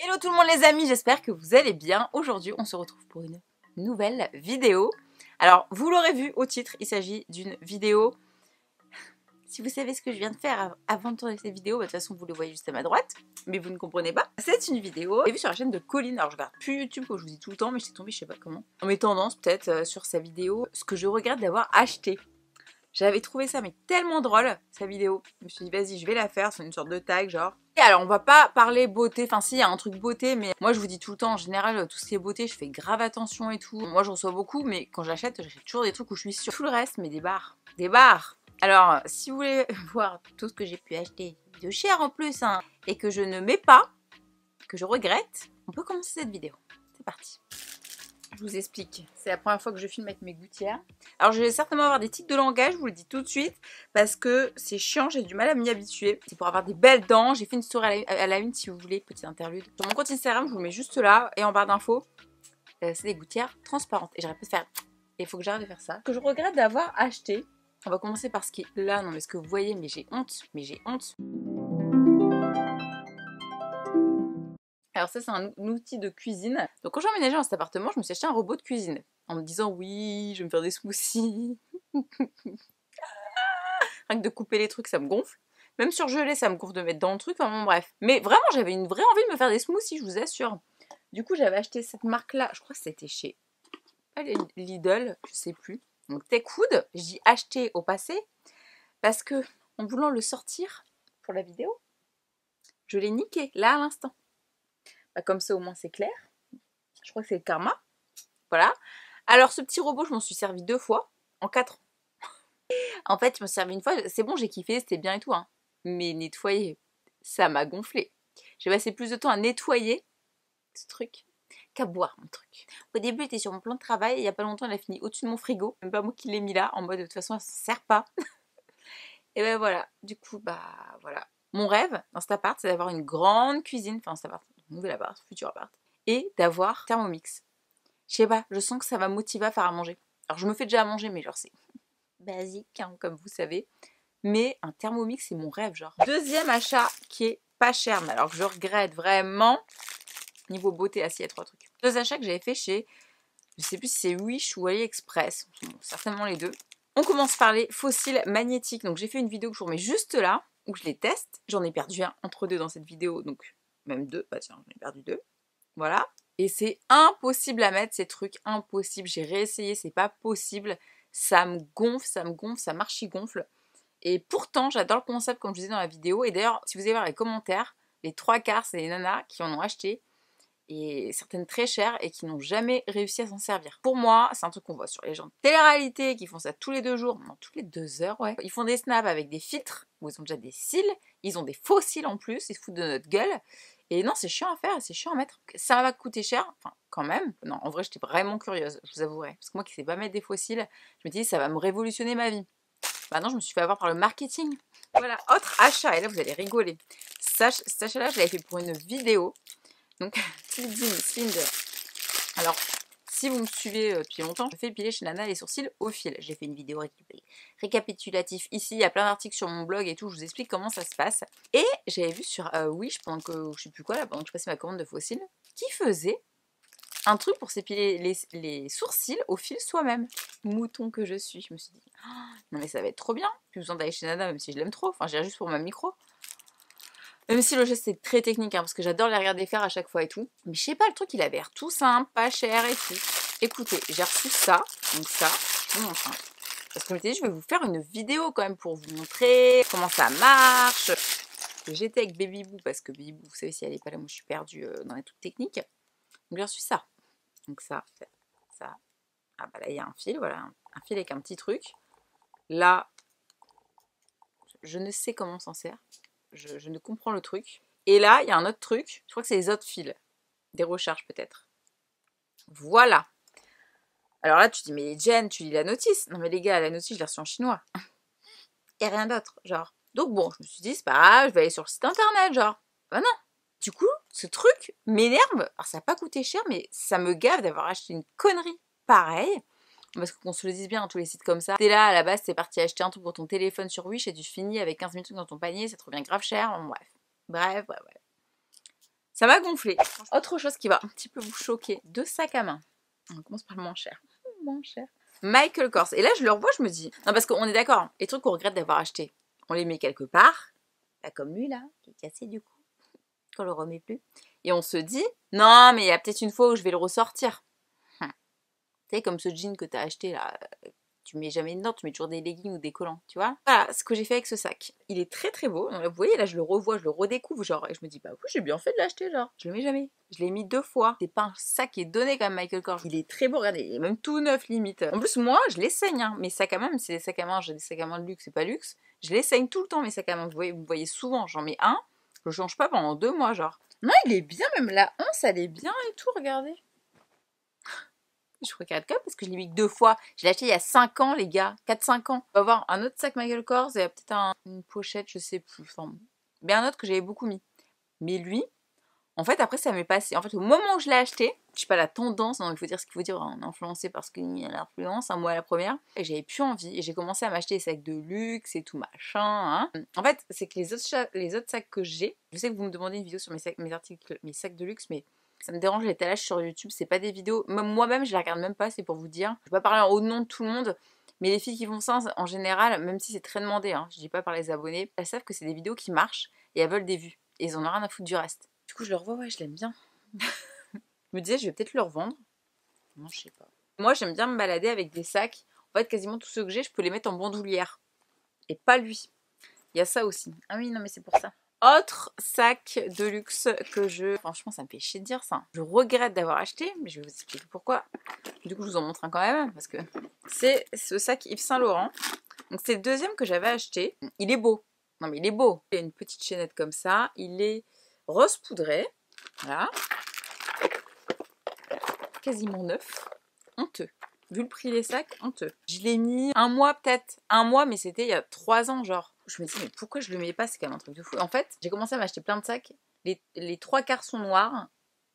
Hello tout le monde les amis, j'espère que vous allez bien. Aujourd'hui on se retrouve pour une nouvelle vidéo. Alors vous l'aurez vu au titre, il s'agit d'une vidéo. Si vous savez ce que je viens de faire avant de tourner cette vidéo, de toute façon vous le voyez juste à ma droite, mais vous ne comprenez pas. C'est une vidéo, j'ai vu sur la chaîne de Colline, alors je regarde plus YouTube comme je vous dis tout le temps, mais j'étais tombée je sais pas comment. En mes tendances peut-être sur sa vidéo, ce que je regrette d'avoir acheté. J'avais trouvé ça mais tellement drôle, sa vidéo. Je me suis dit vas-y je vais la faire, c'est une sorte de tag genre. Et alors on va pas parler beauté, enfin si il y a un truc beauté, mais moi je vous dis tout le temps en général tout ce qui est beauté je fais grave attention et tout. Moi je reçois beaucoup mais quand j'achète toujours des trucs où je suis sûre. Tout le reste mais des barres. Des barres. Alors si vous voulez voir tout ce que j'ai pu acheter de cher en plus hein, et que je ne mets pas, que je regrette, on peut commencer cette vidéo. C'est parti. Je vous explique, c'est la première fois que je filme avec mes gouttières. Alors je vais certainement avoir des tics de langage, je vous le dis tout de suite, parce que c'est chiant, j'ai du mal à m'y habituer. C'est pour avoir des belles dents, j'ai fait une story à la une si vous voulez, petite interlude. Sur mon compte Instagram, je vous le mets juste là, et en barre d'infos, c'est des gouttières transparentes. Et j'arrête pas de faire, et il faut que j'arrête de faire ça. Ce que je regrette d'avoir acheté, on va commencer par ce qui est là, non mais ce que vous voyez, mais j'ai honte, Alors ça c'est un outil de cuisine. Donc quand j'ai emménagé dans cet appartement, je me suis acheté un robot de cuisine. En me disant oui, je vais me faire des smoothies. Rien que de couper les trucs, ça me gonfle. Même surgelé, ça me gonfle de mettre dans le truc. Enfin bon bref. Mais vraiment, j'avais une vraie envie de me faire des smoothies, je vous assure. Du coup, j'avais acheté cette marque-là. Je crois que c'était chez Lidl, je sais plus. Donc Techwood, j'ai acheté au passé. Parce que, en voulant le sortir pour la vidéo, je l'ai niqué, là à l'instant. Bah, comme ça au moins c'est clair. Je crois que c'est le karma. Voilà. Alors ce petit robot, je m'en suis servi 2 fois en 4 ans. En fait, je me suis servi une fois, c'est bon, j'ai kiffé, c'était bien et tout. Hein. Mais nettoyer, ça m'a gonflé. J'ai passé plus de temps à nettoyer ce truc qu'à boire mon truc. Au début, il était sur mon plan de travail et il n'y a pas longtemps, il a fini au-dessus de mon frigo. Même pas moi qui l'ai mis là, en mode de toute façon, elle ne s'en sert pas. Et ben voilà, du coup, bah voilà. Mon rêve dans cet appart, c'est d'avoir une grande cuisine, enfin cet appart, nouvel appart, futur appart, et d'avoir Thermomix. Je sais pas, je sens que ça va me motiver à faire à manger. Alors je me fais déjà à manger, mais genre c'est basique, hein, comme vous savez. Mais un Thermomix, c'est mon rêve, genre. Deuxième achat qui est pas cher, mais alors que je regrette vraiment. Niveau beauté, il y a 3 trucs. 2 achats que j'avais fait chez, je sais plus si c'est Wish ou AliExpress, bon, certainement les deux. On commence par les fossiles magnétiques. Donc j'ai fait une vidéo que je vous remets juste là, où je les teste. J'en ai perdu un entre deux dans cette vidéo, donc même 2. Bah tiens, j'en ai perdu 2. Voilà. Et c'est impossible à mettre ces trucs, impossible. J'ai réessayé, c'est pas possible. Ça me gonfle, ça m'archi-gonfle. Et pourtant, j'adore le concept comme je disais dans la vidéo. Et d'ailleurs, si vous allez voir les commentaires, les 3/4, c'est les nanas qui en ont acheté. Et certaines très chères et qui n'ont jamais réussi à s'en servir. Pour moi, c'est un truc qu'on voit sur les gens de télé-réalité qui font ça tous les 2 jours, non, toutes les 2 heures, ouais. Ils font des snaps avec des filtres où ils ont déjà des cils, ils ont des faux cils en plus, ils se foutent de notre gueule. Et non, c'est chiant à faire, c'est chiant à mettre. Ça va coûter cher, enfin quand même. Non, en vrai, j'étais vraiment curieuse, je vous avouerai. Parce que moi qui sais pas mettre des faux cils, je me dis ça va me révolutionner ma vie. Bah non, je me suis fait avoir par le marketing. Voilà, autre achat, et là vous allez rigoler. Cet achat-là, je l'avais fait pour une vidéo. Donc, Slinde. Alors, si vous me suivez depuis longtemps, je fais épiler chez Nana les sourcils au fil. J'ai fait une vidéo récapitulative ici, il y a plein d'articles sur mon blog et tout, je vous explique comment ça se passe. Et j'avais vu sur Wish, pendant que je sais plus quoi, là, pendant que je passais ma commande de fossiles, qui faisait un truc pour s'épiler les sourcils au fil soi-même. Mouton que je suis, je me suis dit, oh, non mais ça va être trop bien, plus besoin d'aller chez Nana même si je l'aime trop, enfin j'irai juste pour ma micro. Même si le geste c'est très technique, hein, parce que j'adore les regarder faire à chaque fois et tout. Mais je sais pas, le truc il avait l'air tout simple, pas cher et tout. Écoutez, j'ai reçu ça, donc ça, je vous montre. Hein, parce que je me suis dit, je vais vous faire une vidéo quand même pour vous montrer comment ça marche. J'étais avec Baby Boo, parce que Baby Boo, vous savez, si elle est pas là, moi je suis perdue dans les trucs techniques. Donc j'ai reçu ça. Donc ça. Ah bah là il y a un fil, voilà, un fil avec un petit truc. Là, je ne sais comment on s'en sert. Je ne comprends le truc. Et là, il y a un autre truc. Je crois que c'est les autres fils. Des recharges peut-être. Voilà. Alors là, tu dis, mais Jen, tu lis la notice. Non mais les gars, la notice, je l'ai reçue en chinois. Et rien d'autre, genre. Donc bon, je me suis dit, c'est pas grave, je vais aller sur le site internet, genre. Bah non. Du coup, ce truc m'énerve. Alors ça n'a pas coûté cher, mais ça me gave d'avoir acheté une connerie pareille. Parce qu'on se le dise bien, hein, tous les sites comme ça. T'es là, à la base, t'es parti acheter un truc pour ton téléphone sur Wish et tu finis avec 15 000 trucs dans ton panier, ça te revient grave cher. Bon, bref. Bref. Ça m'a gonflé. Autre chose qui va un petit peu vous choquer, 2 sacs à main. On commence par le moins cher. Moins cher. Michael Kors. Et là, je le revois, je me dis... Non, parce qu'on est d'accord, hein, les trucs qu'on regrette d'avoir acheté, on les met quelque part. Bah, comme lui, là, qui est cassé du coup. Qu'on le remet plus. Et on se dit, non, mais il y a peut-être une fois où je vais le ressortir. Tu sais, comme ce jean que tu as acheté, là... Tu mets jamais dedans, tu mets toujours des leggings ou des collants, tu vois. Voilà ce que j'ai fait avec ce sac. Il est très très beau. Vous voyez, là je le revois, je le redécouvre, genre, et je me dis, bah oui, j'ai bien fait de l'acheter, genre. Je le mets jamais. Je l'ai mis 2 fois. C'est pas un sac qui est donné comme Michael Kors. Il est très beau, regardez, il est même tout neuf limite. En plus, moi, je les saigne, hein. Mes sacs à main, même si c'est des sacs à main, j'ai des sacs à main de luxe, c'est pas luxe. Je les saigne tout le temps, mes sacs à main. Vous voyez souvent, j'en mets un, je le change pas pendant 2 mois, genre. Non, il est bien, même la hanse, elle est bien et tout, regardez. Je regarde quand même parce que je l'ai mis que 2 fois. Je l'ai acheté il y a 5 ans, les gars. 4-5 ans. On va avoir un autre sac Michael Kors et peut-être une pochette, je sais plus. Enfin, mais un autre que j'avais beaucoup mis. Mais lui, en fait, après, ça m'est passé. En fait, au moment où je l'ai acheté, je sais pas la tendance, non, il faut dire ce qu'il faut dire, on est influencé parce qu'il y a l'influence, moi à la première. Et j'avais plus envie. Et j'ai commencé à m'acheter des sacs de luxe et tout machin. Hein. En fait, c'est que les autres sacs que j'ai, je sais que vous me demandez une vidéo sur mes sacs de luxe, mais. Ça me dérange les étalages sur YouTube, c'est pas des vidéos. Moi-même, je les regarde même pas, c'est pour vous dire. Je vais pas parler au nom de tout le monde, mais les filles qui font ça, en général, même si c'est très demandé, hein, je dis pas par les abonnés, elles savent que c'est des vidéos qui marchent et elles veulent des vues. Et ils en ont rien à foutre du reste. Du coup, je le revois, ouais, je l'aime bien. Je me disais, je vais peut-être le revendre. Non, je sais pas. Moi, j'aime bien me balader avec des sacs. En fait, quasiment tous ceux que j'ai, je peux les mettre en bandoulière. Et pas lui. Il y a ça aussi. Ah oui, non, mais c'est pour ça. Autre sac de luxe que je... Franchement, ça me fait chier de dire ça. Je regrette d'avoir acheté, mais je vais vous expliquer pourquoi. Du coup, je vous en montre un quand même, parce que c'est ce sac Yves Saint Laurent. Donc, c'est le deuxième que j'avais acheté. Il est beau. Non, mais il est beau. Il a une petite chaînette comme ça. Il est rose poudré. Voilà. Quasiment neuf. Honteux. Vu le prix des sacs, honteux. Je l'ai mis 1 mois peut-être. 1 mois, mais c'était il y a 3 ans, genre. Je me dis, mais pourquoi je le mets pas? C'est quand même un truc de fou. En fait, j'ai commencé à m'acheter plein de sacs. Les 3 quarts sont noirs.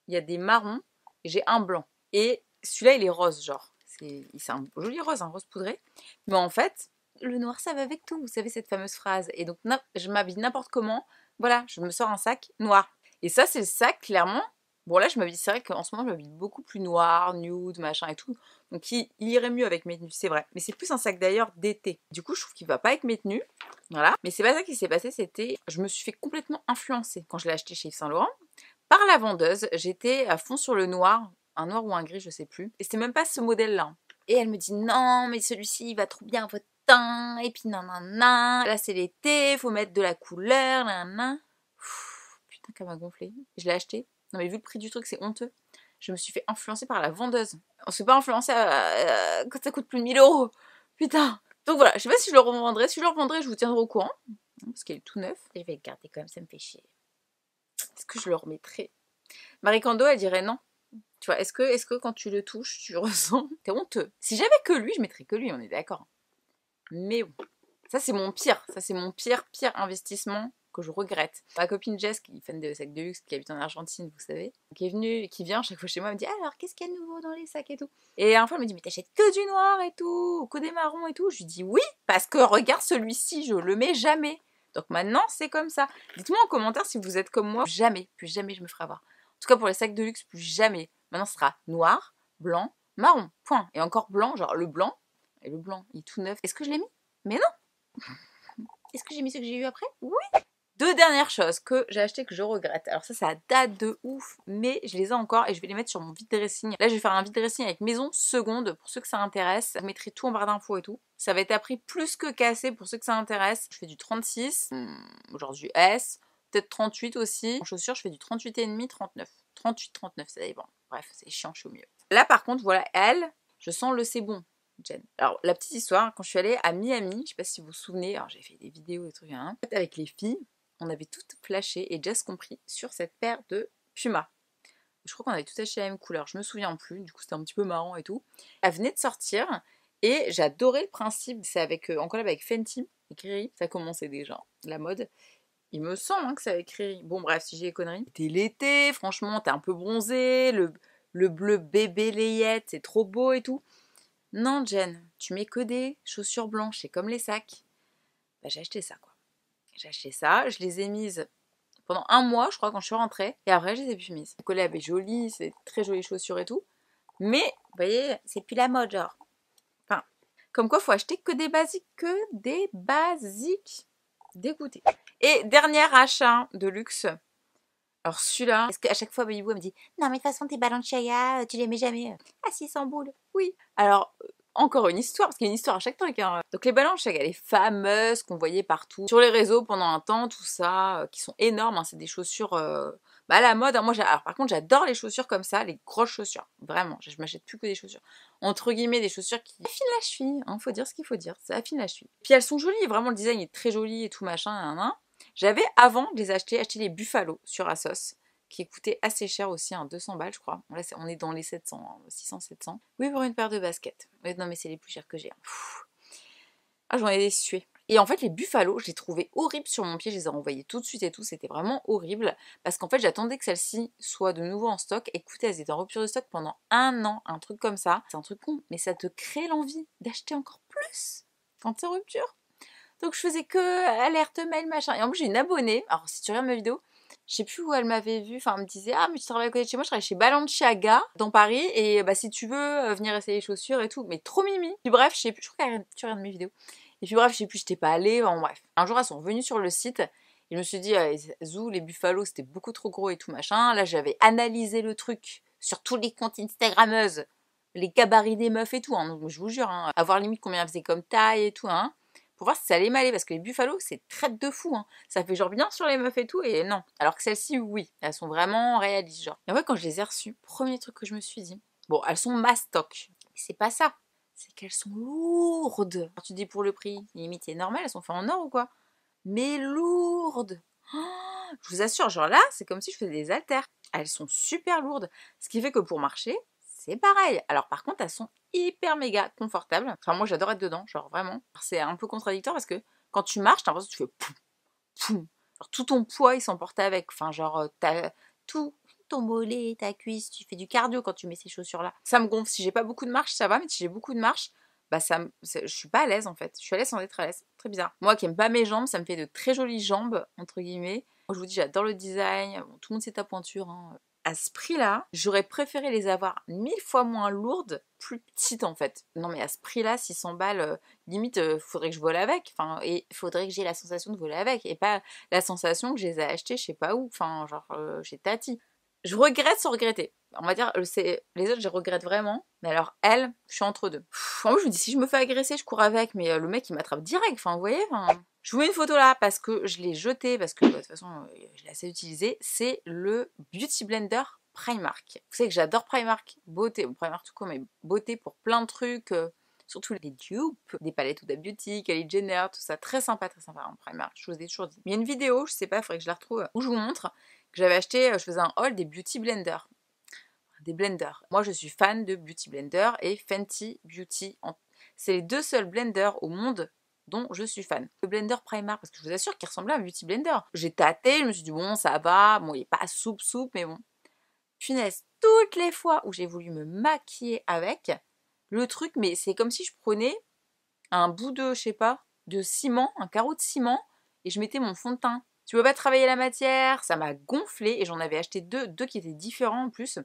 Il y a des marrons. Et j'ai un blanc. Et celui-là, il est rose, genre. C'est un joli rose, un rose poudré. Mais en fait, le noir, ça va avec tout. Vous savez, cette fameuse phrase. Et donc, je m'habille n'importe comment. Voilà, je me sors un sac noir. Et ça, c'est le sac, clairement. Bon, là, je m'habille, c'est vrai qu'en ce moment, je m'habille beaucoup plus noir, nude, machin et tout. Donc, il irait mieux avec mes tenues, c'est vrai. Mais c'est plus un sac d'ailleurs d'été. Du coup, je trouve qu'il va pas avec mes tenues. Voilà. Mais c'est pas ça qui s'est passé, c'était... Je me suis fait complètement influencer quand je l'ai acheté chez Yves Saint Laurent. Par la vendeuse, j'étais à fond sur le noir. Un noir ou un gris, je sais plus. Et c'était même pas ce modèle-là. Et elle me dit, non, mais celui-ci, il va trop bien à votre teint. Et puis, nanana. Là, c'est l'été, faut mettre de la couleur, nanana. Putain, qu'elle m'a gonflé. Je l'ai acheté. Non mais vu le prix du truc, c'est honteux. Je me suis fait influencer par la vendeuse. On se fait pas influencer quand ça coûte plus de 1000 euros. Putain. Donc voilà, je sais pas si je le revendrai. Si je le revendrai, je vous tiendrai au courant. Parce qu'il est tout neuf. Et je vais le garder quand même, ça me fait chier. Est-ce que je le remettrai? Marie Kondo, elle dirait non. Tu vois, est-ce que quand tu le touches, tu ressens? T'es honteux. Si j'avais que lui, je mettrais que lui, on est d'accord. Mais bon. Ça, c'est mon pire. Ça, c'est mon pire investissement que je regrette. Ma copine Jess, qui est fan de sacs de luxe, qui habite en Argentine, vous savez, qui est venue, qui vient chaque fois chez moi, elle me dit alors qu'est-ce qu'il y a de nouveau dans les sacs et tout. Et un fois elle me dit mais t'achètes que du noir et tout, ou que des marrons et tout. Je lui dis oui parce que regarde celui-ci, je le mets jamais. Donc maintenant c'est comme ça. Dites-moi en commentaire si vous êtes comme moi. Jamais, plus jamais je me ferai avoir. En tout cas pour les sacs de luxe, plus jamais. Maintenant ce sera noir, blanc, marron, point. Et encore blanc, genre le blanc. Et le blanc, il est tout neuf. Est-ce que je l'ai mis? Mais non. Est-ce que j'ai mis ce que j'ai eu après? Oui. 2 dernières choses que j'ai achetées que je regrette. Alors ça date de ouf, mais je les ai encore et je vais les mettre sur mon vide dressing. Là, je vais faire un vide dressing avec maison seconde pour ceux que ça intéresse. Je mettrai tout en barre d'infos et tout. Ça va être à prix plus que cassé pour ceux que ça intéresse. Je fais du 36, aujourd'hui S, peut-être 38 aussi. En chaussures, je fais du 38,5, 39. 38, 39, ça dépend. Bref, c'est chiant, je suis au mieux. Là, par contre, voilà, elle, je sens le c'est bon. Jen. Alors, la petite histoire, quand je suis allée à Miami, je sais pas si vous vous souvenez, alors j'ai fait des vidéos et trucs, hein, avec les filles, on avait toutes flashé, et Jess compris, sur cette paire de Puma. Je crois qu'on avait toutes acheté la même couleur, je me souviens plus, du coup c'était un petit peu marrant et tout. Elle venait de sortir, et j'adorais le principe, c'est avec, en collab avec Fenty, écrit, ça commençait déjà, la mode. Il me semble que c'est avec Riri. Bon bref, si j'ai des conneries. C'était l'été, franchement, t'es un peu bronzé, le bleu bébé layette, c'est trop beau et tout. Non, Jen, tu mets que des chaussures blanches, c'est comme les sacs. Bah, j'ai acheté ça, quoi. J'ai acheté ça, je les ai mises pendant un mois, je crois, quand je suis rentrée. Et après, je les ai plus mises. Le collet avait joli, c'est très jolies chaussures et tout. Mais, vous voyez, c'est plus la mode, genre. Enfin, comme quoi, faut acheter que des basiques. Que des basiques. Dégoûté. Et dernier achat de luxe. Alors celui-là, parce qu'à chaque fois, Baby Boo me dit « Non mais de toute façon, tes Balenciaga, tu les mets jamais à 600 boules. » Oui. Alors, encore une histoire, parce qu'il y a une histoire à chaque truc. Hein. Donc les Balenciaga, les fameuses qu'on voyait partout, sur les réseaux pendant un temps, tout ça, qui sont énormes. Hein, c'est des chaussures à la mode. Hein. Moi, alors, par contre, j'adore les chaussures comme ça, les grosses chaussures. Vraiment, je m'achète plus que des chaussures. Entre guillemets, des chaussures qui affinent la cheville. Hein, faut dire ce qu'il faut dire, ça affine la cheville. Puis elles sont jolies, vraiment le design est très joli et tout machin. J'avais avant de les acheté les Buffalo sur Asos, qui coûtaient assez cher aussi, 200 balles je crois. Là on est dans les 700, 600, 700. Oui, pour une paire de baskets. Non mais c'est les plus chers que j'ai. Ah, j'en ai des suées. Et en fait les Buffalo, je les trouvais horribles sur mon pied, je les ai renvoyés tout de suite et tout, c'était vraiment horrible. Parce qu'en fait j'attendais que celle-ci soit de nouveau en stock. Écoutez, elles étaient en rupture de stock pendant un an, un truc comme ça. C'est un truc con, mais ça te crée l'envie d'acheter encore plus quand c'est en rupture. Donc je faisais que alerte mail machin. Et en plus j'ai une abonnée, alors si tu regardes ma vidéo, je sais plus où elle m'avait vue, enfin elle me disait ah mais tu travailles à côté de chez moi, je travaille chez Balenciaga dans Paris et si tu veux venir essayer les chaussures et tout, mais trop mimi. Puis bref, je sais plus, je crois que tu regardes mes vidéos. Et puis bref, je sais plus, j'étais pas allée, bon bref. Un jour elles sont venues sur le site et je me suis dit Zou, les Buffalo c'était beaucoup trop gros et tout machin. Là j'avais analysé le truc sur tous les comptes instagrammeuses, les gabarits des meufs et tout, hein. Donc je vous jure, à voir limite combien elles faisaient comme taille et tout, hein. Pour voir si ça allait m'aller, parce que les Buffalo, c'est traite de fou, hein. Ça fait genre bien sur les meufs et tout, et non. Alors que celles-ci, oui, elles sont vraiment réalistes, genre. Et en fait, quand je les ai reçues, premier truc que je me suis dit, bon, elles sont mastoc, mais c'est pas ça. C'est qu'elles sont lourdes. Alors tu dis pour le prix, limite, c'est normal, elles sont faites en or ou quoi? Mais lourdes. Oh, je vous assure, genre là, c'est comme si je faisais des haltères. Elles sont super lourdes. Ce qui fait que pour marcher, c'est pareil. Alors par contre, elles sont hyper méga confortables. Enfin moi j'adore être dedans, genre vraiment. C'est un peu contradictoire parce que quand tu marches, t'as l'impression que tu fais poum, poum. Genre, tout ton poids il s'emporte avec. Enfin genre t'as tout ton mollet, ta cuisse, tu fais du cardio quand tu mets ces chaussures là. Ça me gonfle. Si j'ai pas beaucoup de marche, ça va, mais si j'ai beaucoup de marche, bah je suis pas à l'aise en fait. Je suis à l'aise sans être à l'aise. Très bizarre. Moi qui aime pas mes jambes, ça me fait de très jolies jambes, entre guillemets. Moi je vous dis, j'adore le design. Bon, tout le monde sait ta pointure, hein. À ce prix-là, j'aurais préféré les avoir 1000 fois moins lourdes, plus petites en fait. Non mais à ce prix-là, 600 balles, limite, faudrait que je vole avec. Enfin, et faudrait que j'ai la sensation de voler avec. Et pas la sensation que je les ai achetées je sais pas où. Enfin, genre chez Tati. Je regrette sans regretter. On va dire, les autres, je regrette vraiment. Mais alors, elle, je suis entre deux. En plus, je me dis, si je me fais agresser, je cours avec. Mais le mec, il m'attrape direct. Enfin, vous voyez, je vous mets une photo là parce que je l'ai jeté, parce que de toute façon, je l'ai assez utilisé. C'est le Beauty Blender Primark. Vous savez que j'adore Primark. Beauté, Primark tout court, mais beauté pour plein de trucs. Surtout les dupes, des palettes Huda Beauty, Kylie Jenner, tout ça. Très sympa en Primark. Je vous ai toujours dit. Mais il y a une vidéo, je sais pas, il faudrait que je la retrouve, où je vous montre que j'avais acheté, je faisais un haul des Beauty Blenders. Des blenders. Moi, je suis fan de Beauty Blender et Fenty Beauty. C'est les deux seuls blenders au monde dont je suis fan. Le blender Primark, parce que je vous assure qu'il ressemblait à un Beauty Blender. J'ai tâté, je me suis dit bon, ça va, bon, il n'est pas soupe, mais bon. Punaise, toutes les fois où j'ai voulu me maquiller avec, le truc, mais c'est comme si je prenais un bout de, je sais pas, de ciment, un carreau de ciment, et je mettais mon fond de teint. Tu peux pas travailler la matière, ça m'a gonflé, et j'en avais acheté deux qui étaient différents en plus.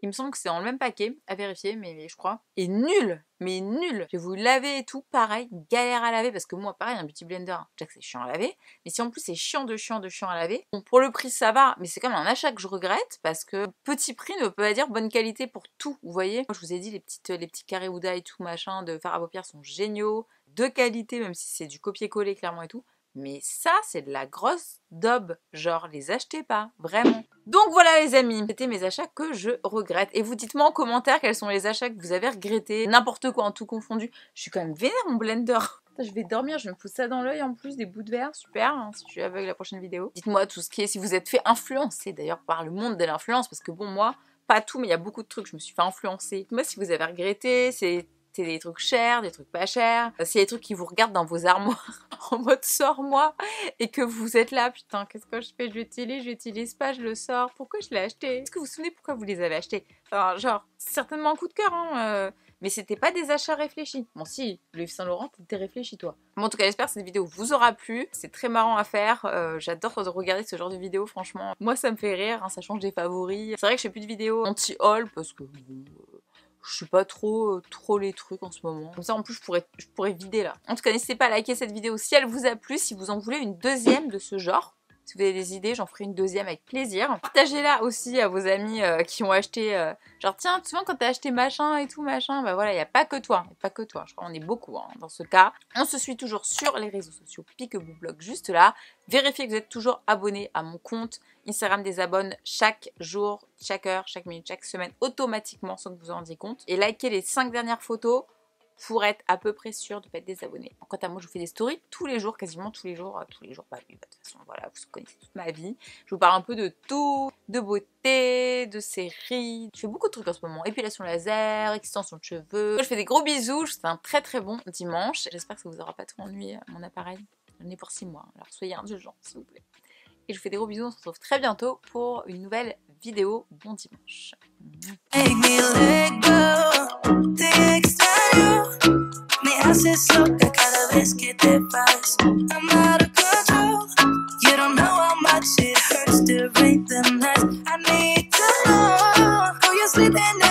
Il me semble que c'est dans le même paquet, à vérifier, mais je crois. Et nul, mais nul. J'ai voulu laver et tout, pareil, galère à laver, parce que moi, pareil, un Beauty Blender, déjà que c'est chiant à laver, mais si en plus c'est chiant à laver, bon, pour le prix ça va, mais c'est quand même un achat que je regrette, parce que petit prix ne veut pas dire bonne qualité pour tout, vous voyez. Moi, je vous ai dit, les petits carrés Huda et tout, machin, de fard à paupières sont géniaux, de qualité, même si c'est du copier-coller, clairement et tout. Mais ça, c'est de la grosse daube. Genre, les achetez pas, vraiment. Donc voilà les amis, c'était mes achats que je regrette. Et vous dites-moi en commentaire quels sont les achats que vous avez regrettés. N'importe quoi, en tout confondu. Je suis quand même vénère mon blender. Je vais dormir, je me fous ça dans l'œil en plus, des bouts de verre, super, hein, si je suis aveugle la prochaine vidéo. Dites-moi tout ce qui est, si vous êtes fait influencer d'ailleurs par le monde de l'influence, parce que bon, moi, pas tout, mais il y a beaucoup de trucs, je me suis fait influencer. Dites-moi si vous avez regretté, c'est des trucs chers, des trucs pas chers, s'il y a des trucs qui vous regardent dans vos armoires en mode sors-moi et que vous êtes là, putain, qu'est-ce que je fais? J'utilise pas, je le sors, pourquoi je l'ai acheté? Est-ce que vous vous souvenez pourquoi vous les avez achetés? Enfin, genre, c'est certainement un coup de cœur, hein. mais c'était pas des achats réfléchis. Bon si, le Yves Saint Laurent, t'es réfléchi toi. Bon, en tout cas, j'espère que cette vidéo vous aura plu. C'est très marrant à faire. J'adore regarder ce genre de vidéos, franchement. Moi, ça me fait rire, hein, ça change des favoris. C'est vrai que je fais plus de vidéos anti-haul parce que bon, je sais pas trop les trucs en ce moment. Comme ça, en plus, je pourrais vider là. En tout cas, n'hésitez pas à liker cette vidéo si elle vous a plu, si vous en voulez une deuxième de ce genre. Si vous avez des idées, j'en ferai une deuxième avec plaisir. Partagez-la aussi à vos amis qui ont acheté... genre, tiens, souvent quand t'as acheté machin et tout, machin, bah voilà, il n'y a pas que toi. Il n'y a pas que toi. Je crois qu'on est beaucoup hein, dans ce cas. On se suit toujours sur les réseaux sociaux Peekaboo Blog juste là. Vérifiez que vous êtes toujours abonné à mon compte Instagram des abonnes chaque jour, chaque heure, chaque minute, chaque semaine, automatiquement sans que vous en rendiez compte. Et likez les 5 dernières photos pour être à peu près sûr de ne pas être désabonné. Quant à moi, je vous fais des stories tous les jours, quasiment tous les jours, bah oui, bah, de toute façon, voilà, vous connaissez toute ma vie. Je vous parle un peu de tout, de beauté, de séries. Je fais beaucoup de trucs en ce moment. Épilation laser, extension de cheveux. Je fais des gros bisous, je vous souhaite un très très bon dimanche. J'espère que ça vous aura pas trop ennuyé, mon appareil. J'en ai pour 6 mois, alors soyez indulgents, s'il vous plaît. Et je vous fais des gros bisous, on se retrouve très bientôt pour une nouvelle vidéo. Bon dimanche. Me haces loca cada vez que te vas. I'm out of control. You don't know how much it hurts to break the night. I need to know how you're sleeping.